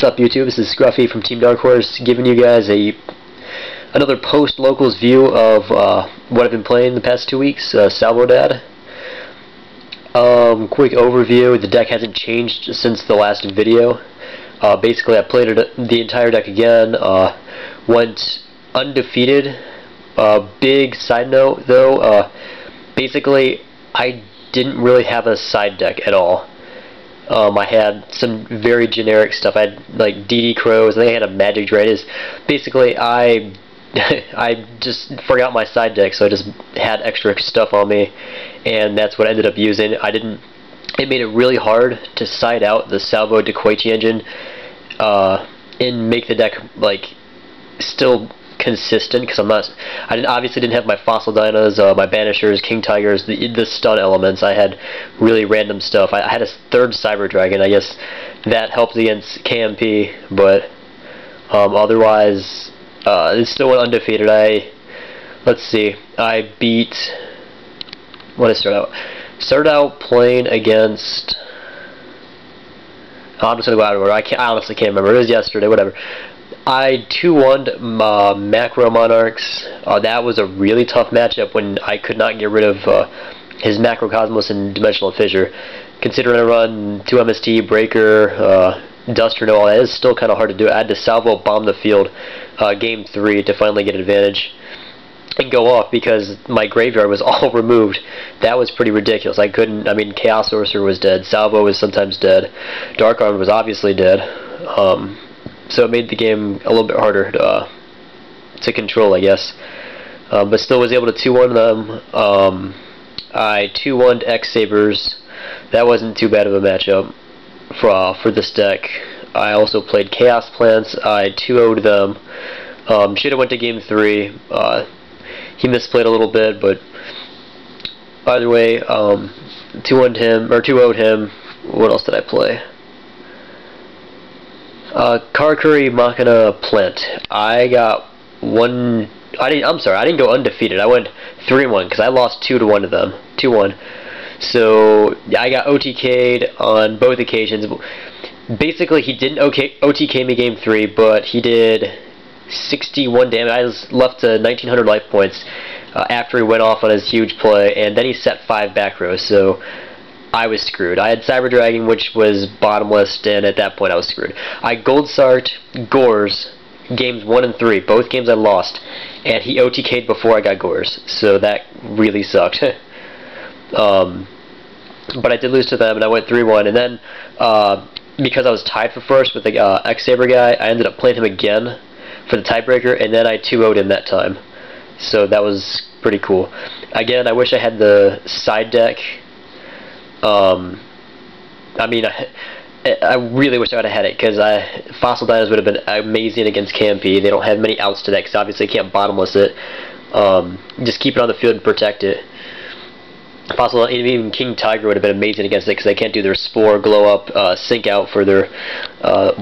What's up, YouTube? This is Scrufy from TeamDarkHorse, giving you guys another post-locals view of what I've been playing the past 2 weeks, SalvoDAD. Quick overview, the deck hasn't changed since the last video. Basically, I played the entire deck again, went undefeated. Big side note, though, basically, I didn't really have a side deck at all. I had some very generic stuff. I had like DD Crows. I think I had a Magic Dread. Basically, I just forgot my side deck, so I just had extra stuff on me, and that's what I ended up using. It made it really hard to side out the SalvoDAD engine and make the deck like still consistent, because I obviously didn't have my Fossil Dynas, my Banishers, King Tigers, the stun elements. I had really random stuff. I had a third Cyber Dragon. I guess that helped against KMP, but otherwise it still went undefeated. Let's see, I beat, what did I start out? Started out playing against, I'm just gonna go out of order. I honestly can't remember. It was yesterday, whatever. I 2-1'd Macro Monarchs. That was a really tough matchup when I could not get rid of his Macrocosmos and Dimensional Fissure. Considering I run 2 MST, Breaker, Duster, and all that, it's still kind of hard to do. I had to salvo bomb the field game 3 to finally get an advantage and go off, because my graveyard was all removed. That was pretty ridiculous. I mean, Chaos Sorcerer was dead, Salvo was sometimes dead, Dark Arm was obviously dead. So it made the game a little bit harder to control, I guess. But still was able to 2-1 them. I 2-1'd X-Sabers. That wasn't too bad of a matchup for this deck. I also played Chaos Plants. I 2-0'd them. Should have went to game 3. He misplayed a little bit, but either way, 2-1'd him, or 2-0'd him. What else did I play? Karakuri Machina Plant. I got one. I'm sorry, I didn't go undefeated. I went 3-1 because I lost 2-1 to them. 2-1. So I got OTK'd on both occasions. Basically, he didn't OTK me game 3, but he did 61 damage. I was left to 1900 life points after he went off on his huge play, and then he set 5 back rows. So I was screwed. I had Cyber Dragon, which was bottomless, and at that point I was screwed. I Gold Sart Gores games 1 and 3. Both games I lost, and he OTK'd before I got Gores, so that really sucked. But I did lose to them, and I went 3-1, and then because I was tied for first with the X-Saber guy, I ended up playing him again for the tiebreaker, and then I 2-0'd him that time. So that was pretty cool. Again, I wish I had the side deck. I mean, I really wish I would have had it, because Fossil Dynas would have been amazing against KMP. They don't have many outs to that, because obviously they can't bottomless it. Just keep it on the field and protect it. Fossil, even King Tiger would have been amazing against it, because they can't do their Spore, Glow Up, Sync Out for their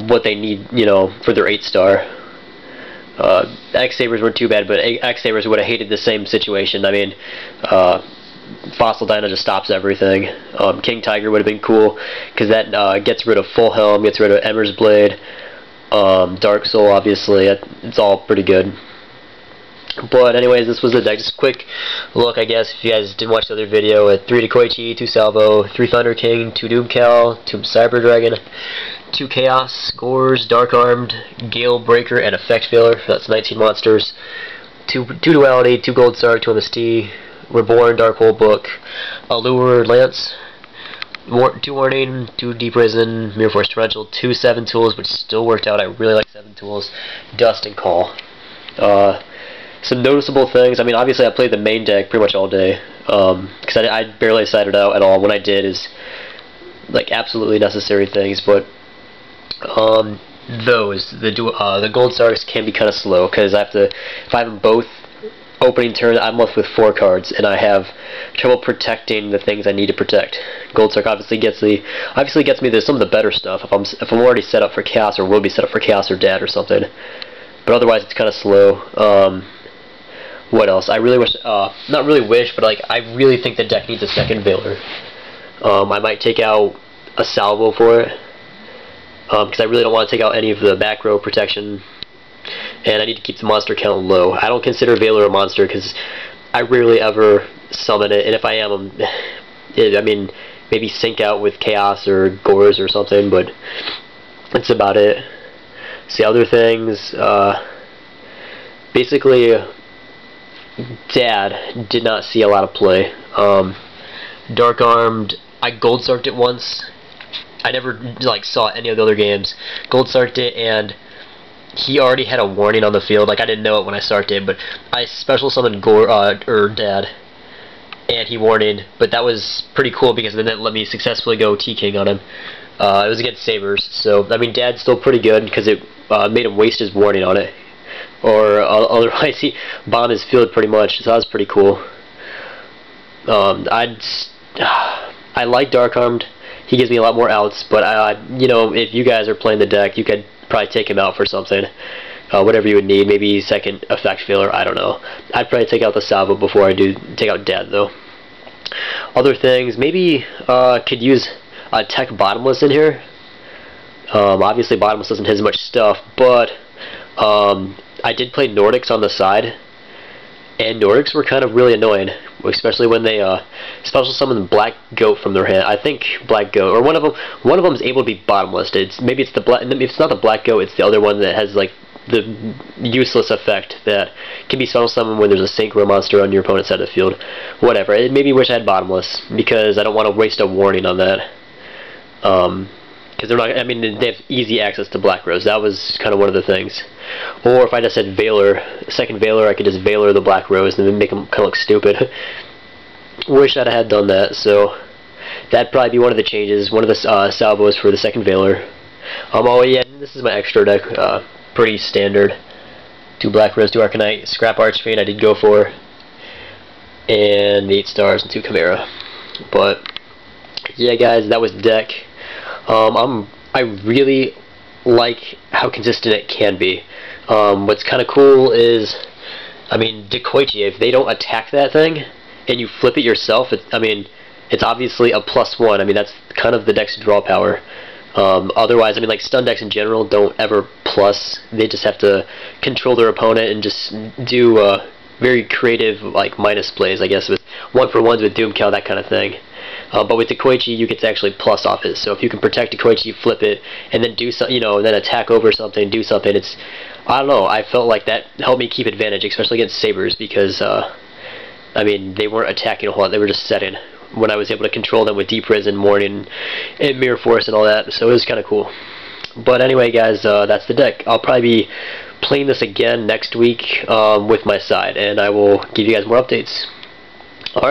what they need, you know, for their 8-star. X-Sabers weren't too bad, but X-Sabers would have hated the same situation. I mean, Fossil Dyna just stops everything. King Tiger would have been cool, because that gets rid of Full Helm, gets rid of Emmer's Blade, Dark Soul, obviously. It's all pretty good. But anyways, this was the deck. Just a quick look, I guess, if you guys didn't watch the other video. At 3 Dekoichi, 2 Salvo, 3 Thunder King, 2 Doomcal, 2 Cyber Dragon, 2 Chaos, Gores, Dark Armed, Gale Breaker, and Effect Failure. That's 19 monsters. 2 Duality, 2 Gold Star, 2 MST, Reborn, Dark Hole Book, Allure, Lance, 2 Warning, 2 Deep Prison, Mirror Force Torrential, 2 7 Tools, which still worked out. I really like 7 Tools, Dust, and Call. Some noticeable things. I mean, obviously I played the main deck pretty much all day, because I barely sided out at all. When I did is like absolutely necessary things, but the Gold Stars can be kind of slow, because if I have them both opening turn, I'm left with 4 cards, and I have trouble protecting the things I need to protect. Gold Star obviously gets me some of the better stuff if I'm already set up for Chaos, or will be set up for Chaos or DAD or something. But otherwise, it's kind of slow. What else? I really wish, not really wish, but like I really think the deck needs a second Veiler. I might take out a Salvo for it. because I really don't want to take out any of the back row protection, and I need to keep the monster count low. I don't consider Veiler a monster because I rarely ever summon it, and if I am, I mean, maybe sync out with Chaos or Gores or something, but that's about it. See, other things, basically, Dad did not see a lot of play. Dark Armed, I Gold Sarked it once. I never like saw any of the other games. Gold Sarked it, and he already had a warning on the field. Like, I didn't know it when I Sarked it, but I special summoned Dad, and he warned, but that was pretty cool because then it let me successfully go T-King on him. It was against Sabers, so I mean, Dad's still pretty good because it made him waste his warning on it, or otherwise he bombed his field pretty much. So that was pretty cool. I like Dark Armed. He gives me a lot more outs, but you know, if you guys are playing the deck, you could probably take him out for something. Whatever you would need, maybe second effect failure, I don't know. I'd probably take out the Salvo before I do take out Dad, though. Other things, maybe could use a Tech Bottomless in here. Obviously Bottomless doesn't have as much stuff, but I did play Nordics on the side, and Nordics were kind of really annoying, especially when they special summon Black Goat from their hand. I think Black Goat, or one of them is able to be Bottomless. Maybe it's the black. If it's not the Black Goat, it's the other one that has like the useless effect that can be special summoned when there's a synchro monster on your opponent's side of the field. Whatever. It made me wish I had Bottomless because I don't want to waste a warning on that. Because they're not. I mean, they have easy access to Black Rose. That was kind of one of the things. Or if I just said Veiler, second Veiler, I could just Veiler the Black Rose and then make them kind of look stupid. Wish I'd had done that. So that'd probably be one of the changes. One of the salvos for the second Veiler. Oh yeah, this is my extra deck. Pretty standard. 2 Black Rose, 2 Arcanite, Scrap Archfiend I did go for, and the 8 stars and 2 Chimera. But yeah, guys, that was the deck. I really like how consistent it can be. What's kind of cool is, I mean, Dekoichi, if they don't attack that thing and you flip it yourself, I mean, it's obviously a +1. I mean, that's kind of the deck's draw power. Otherwise, I mean, like, stun decks in general don't ever plus. They just have to control their opponent and just do very creative, like, minus plays, I guess, with 1-for-1s with Doom Cow, that kind of thing. But with Dekoichi, you get to actually plus off it. So if you can protect Dekoichi, flip it, and then do something, you know, and then attack over something, do something. It's, I don't know. I felt like that helped me keep advantage, especially against Sabers, because I mean, they weren't attacking a whole lot. They were just setting. When I was able to control them with Deep Prison, Morning, and Mirror Force and all that, so it was kind of cool. But anyway, guys, that's the deck. I'll probably be playing this again next week with my side, and I will give you guys more updates.